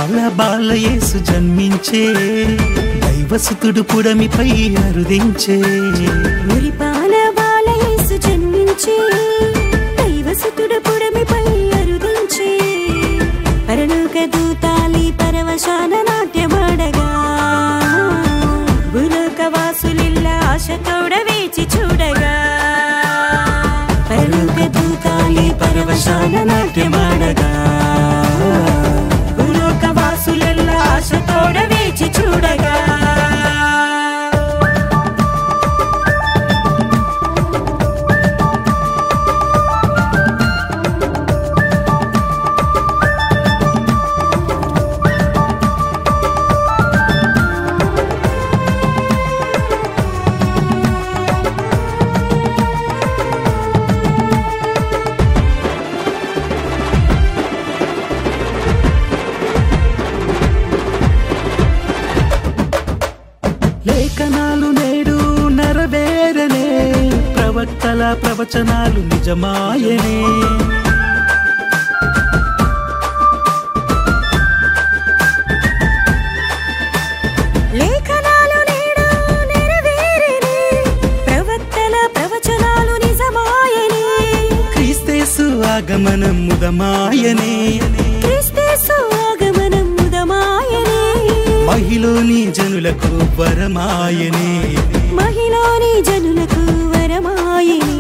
మురిపాల బాల యేసు జన్మించే దైవసుతుడు పుడమిపై అరుదించే మురిపాల బాల యేసు జన్మించే దైవసుతుడు పుడమిపై అరుదించే పరలోక దూతాలి పరవశాన నాట్యమాడగా భూలోక వాసులిల్లా ఆశతోడ వేచి చూడగా పరలోక దూతాలి పరవశాన నాట్యమాడగా భూలోక వాసులిల్లా ఆశతోడ వేచి చూడగా లేఖనాలు నేడు నెరవేరనే ప్రవక్తల ప్రవచనాలు నిజమాయనే లేఖనాలు నేడు నెరవేరనే ప్రవక్తల ప్రవచనాలు నిజమాయనే క్రీస్తేసు ఆగమనం ముదమాయనే క్రీస్తేసు ఆగమనం ముదమాయనే మహిలోని జనులకు వరమాయనే మహిళని జనులకు వరమాయనే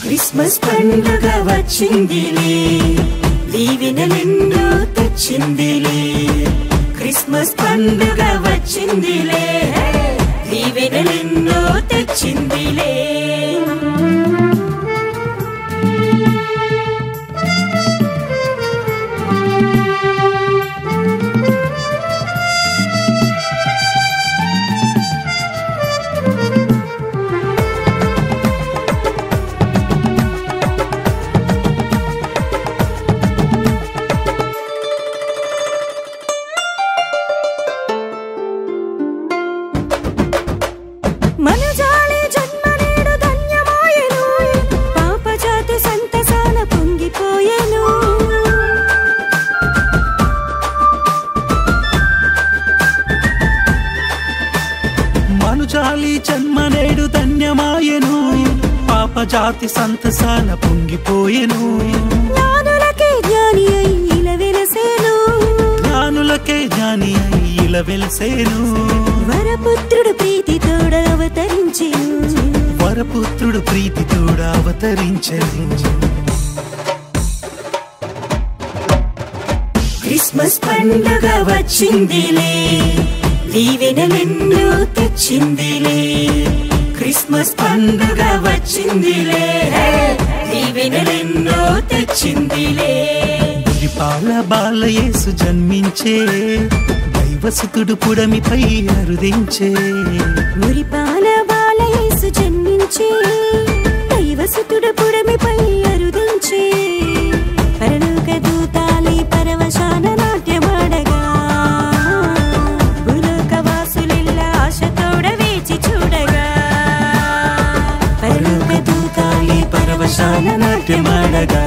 క్రిస్మస్ పండుగ వచ్చిందిలే దీవెనలెన్నో తెచ్చిందిలే క్రిస్మస్ పండుగ వచ్చిందిలే దీవెనలెన్నో తెచ్చిందిలే మనుజాలి జన్మనేడు ధన్యమాయెను పాపజాతి సంతసాన పొంగిపోయెను మనుజాలి జన్మనేడు ధన్యమాయెను పాపజాతి సంతసాన పొంగిపోయెను జ్ఞానులకే జ్ఞాని అయి ఇలా వెలసేను జ్ఞానులకే జ్ఞాని అయి ఇలా వెలసేను వరపుత్రుడు ప్రీతితోడ అవతరించెను వరపుత్రుడు ప్రీతితోడ అవతరించెను క్రిస్మస్ పండుగ వచ్చిందిలే దీవెనలెన్నో తెచ్చిందిలే క్రిస్మస్ పండుగ వచ్చిందిలే దీవెనలెన్నో తెచ్చిందిలే మురిపాల బాల యేసు జన్మించే దైవసుతుడు పుడమిపై అరుదించే మురిపాల బాల యేసు జన్మించే దైవసుతుడు పుడమిపై అరుదించే పరలోక దూతాలి పరవశాన నాట్యమాడగా భూలోక వాసులిల్లా ఆశతోడ వేచి చూడగా పరలోక దూతాలి పరవశాన నాట్యమాడగా